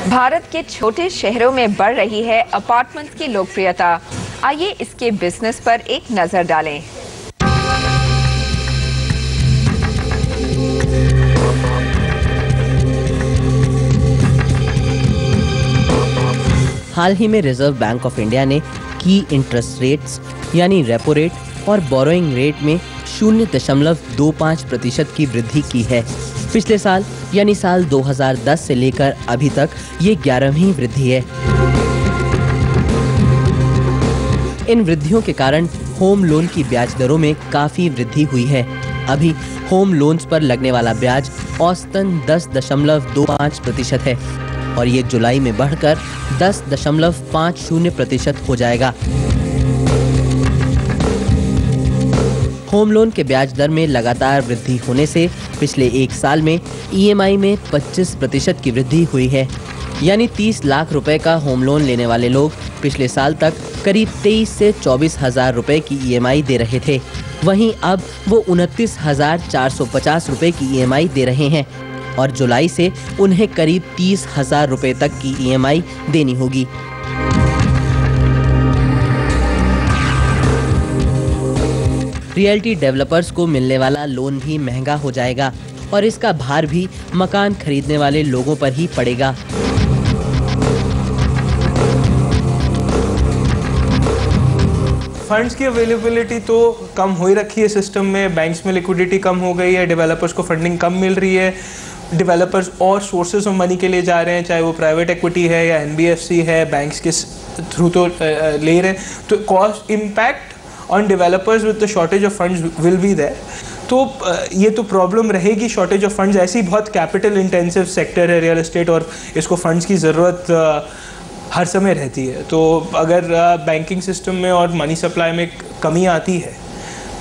भारत के छोटे शहरों में बढ़ रही है अपार्टमेंट्स की लोकप्रियता। आइए इसके बिजनेस पर एक नजर डालें। हाल ही में रिजर्व बैंक ऑफ इंडिया ने की इंटरेस्ट रेट्स यानी रेपो रेट और बोरोइंग रेट में 0.25% की वृद्धि की है। पिछले साल यानी साल 2010 से लेकर अभी तक ये 11वीं वृद्धि है। इन वृद्धियों के कारण होम लोन की ब्याज दरों में काफी वृद्धि हुई है। अभी होम लोन्स पर लगने वाला ब्याज औसतन 10.25% है और ये जुलाई में बढ़कर 10.50% हो जाएगा। होम लोन के ब्याज दर में लगातार वृद्धि होने से पिछले एक साल में ईएमआई में 25% की वृद्धि हुई है। यानी 30 लाख रुपए का होम लोन लेने वाले लोग पिछले साल तक करीब 23 से 24 हजार रुपए की ईएमआई दे रहे थे। वहीं अब वो 29,450 रुपए की ईएमआई दे रहे हैं और जुलाई से उन्हें करीब 30,000 रुपए तक की ईएमआई देनी होगी। रियल्टी डेवलपर्स को मिलने वाला लोन भी महंगा हो जाएगा और इसका भार भी मकान खरीदने वाले लोगों पर ही पड़ेगा। फंड्स की अवेलेबिलिटी तो कम हो ही रखी है सिस्टम में, बैंक्स में लिक्विडिटी कम हो गई है, डेवलपर्स को फंडिंग कम मिल रही है, डेवलपर्स और सोर्सेज ऑफ मनी के लिए जा रहे हैं, चाहे वो प्राइवेट इक्विटी है या एनबीएफसी है, बैंक्स के थ्रू तो ले रहे हैं। तो cost impact on developers with the shortage of funds will be there. तो ये तो प्रॉब्लम रहेगी, शॉर्टेज ऑफ फंड्स। ऐसी बहुत कैपिटल इंटेंसिव सेक्टर है रियल एस्टेट और इसको फंड्स की ज़रूरत हर समय रहती है। तो अगर बैंकिंग सिस्टम में और मनी सप्लाई में कमी आती है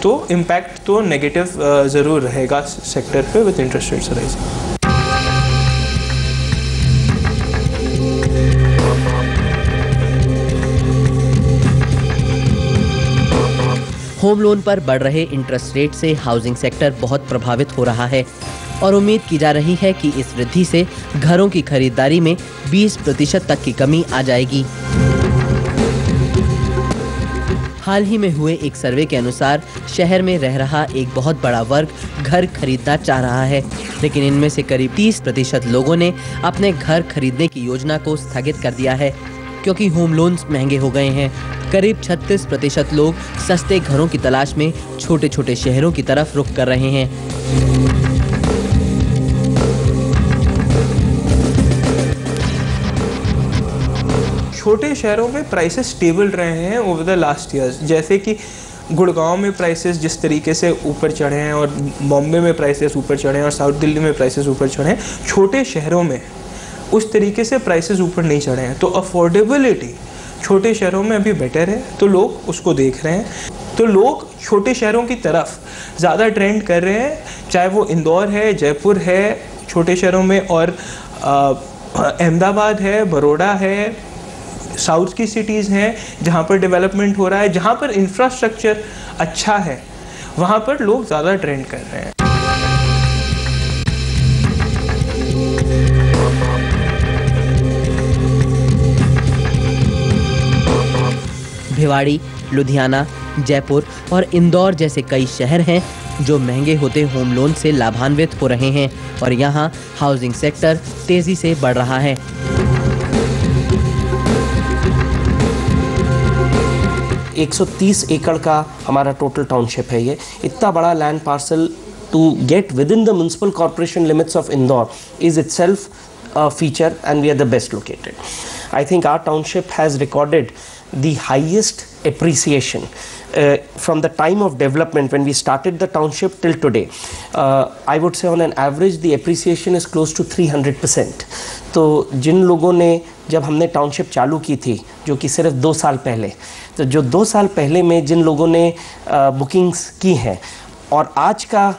तो इम्पैक्ट तो नेगेटिव ज़रूर रहेगा सेक्टर पे with interest rates rising. Home loan पर बढ़ रहे इंटरेस्ट रेट से हाउसिंग सेक्टर बहुत प्रभावित हो रहा है और उम्मीद की जा रही है कि इस वृद्धि से घरों की खरीदारी में 20% तक की कमी आ जाएगी। हाल ही में हुए एक सर्वे के अनुसार शहर में रह रहा एक बहुत बड़ा वर्ग घर खरीदना चाह रहा है, लेकिन इनमें से करीब 30% लोगों ने अपने घर खरीदने की योजना को स्थगित कर दिया है क्योंकि होम लोन्स महंगे हो गए हैं। करीब 36% लोग सस्ते घरों की तलाश में छोटे छोटे शहरों की तरफ रुख कर रहे हैं। छोटे शहरों में प्राइसेस स्टेबल रहे हैं ओवर द लास्ट ईयर्स। जैसे कि गुड़गांव में प्राइसेस जिस तरीके से ऊपर चढ़े हैं और बॉम्बे में प्राइसेस ऊपर चढ़े हैं और साउथ दिल्ली में प्राइसेस ऊपर चढ़े हैं, छोटे शहरों में उस तरीके से प्राइसेस ऊपर नहीं चढ़े हैं। तो अफोर्डेबिलिटी छोटे शहरों में अभी बेटर है, तो लोग उसको देख रहे हैं। तो लोग छोटे शहरों की तरफ ज़्यादा ट्रेंड कर रहे हैं, चाहे वो इंदौर है, जयपुर है छोटे शहरों में, और अहमदाबाद है, बड़ौदा है, साउथ की सिटीज़ हैं जहाँ पर डेवलपमेंट हो रहा है, जहाँ पर इंफ्रास्ट्रक्चर अच्छा है, वहाँ पर लोग ज़्यादा ट्रेंड कर रहे हैं। भिवाड़ी, लुधियाना, जयपुर और इंदौर जैसे कई शहर हैं जो महंगे होते होम लोन से लाभान्वित हो रहे हैं और यहाँ हाउसिंग सेक्टर तेजी से बढ़ रहा है। एक 130 एकड़ का हमारा टोटल टाउनशिप है। ये इतना बड़ा land parcel to get within the municipal corporation limits of Indore is itself a feature, and we are the best located. I think our township has recorded the highest appreciation from the time of development when we started the township till today. I would say on an average the appreciation is close to 300%. तो जिन लोगों ने जब हमने township चालू की थी जो कि सिर्फ 2 साल पहले, तो जो 2 साल पहले में जिन लोगों ने बुकिंग्स की हैं और आज का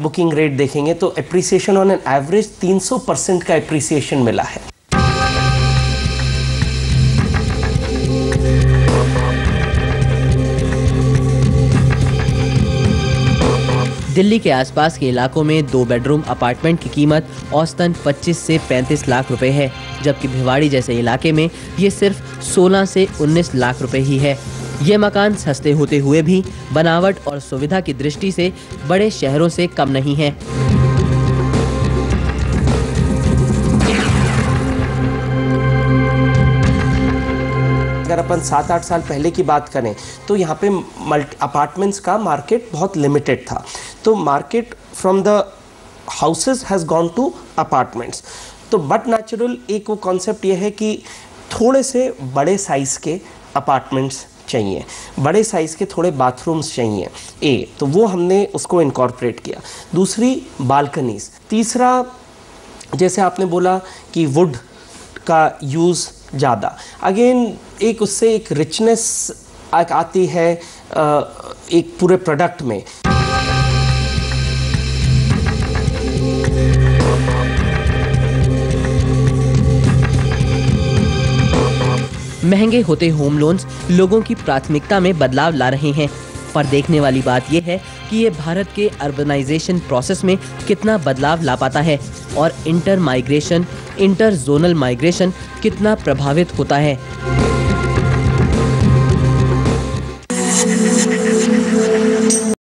बुकिंग रेट देखेंगे तो एप्रिसिएशन ऑन एन एवरेज 300% का एप्रिसिएशन मिला है। दिल्ली के आसपास के इलाकों में 2 बेडरूम अपार्टमेंट की कीमत औसतन 25 से 35 लाख रुपए है, जबकि भिवाड़ी जैसे इलाके में ये सिर्फ 16 से 19 लाख रुपए ही है। ये मकान सस्ते होते हुए भी बनावट और सुविधा की दृष्टि से बड़े शहरों से कम नहीं है। अगर अपन 7-8 साल पहले की बात करें तो यहाँ पे अपार्टमेंट्स का मार्केट बहुत लिमिटेड था, तो market from the houses has gone to apartments. तो बट नेचुरल एक वो कॉन्सेप्ट ये है कि थोड़े से बड़े साइज़ के अपार्टमेंट्स चाहिए, बड़े साइज़ के थोड़े बाथरूम्स चाहिए तो वो हमने उसको इनकॉर्पोरेट किया। दूसरी बालकनीज़। तीसरा, जैसे आपने बोला कि वुड का यूज़ ज़्यादा, अगेन एक उससे एक रिचनेस आती है एक पूरे प्रोडक्ट में। महंगे होते होम लोन्स लोगों की प्राथमिकता में बदलाव ला रहे हैं, पर देखने वाली बात यह है कि ये भारत के अर्बनाइजेशन प्रोसेस में कितना बदलाव ला पाता है और इंटर जोनल माइग्रेशन कितना प्रभावित होता है।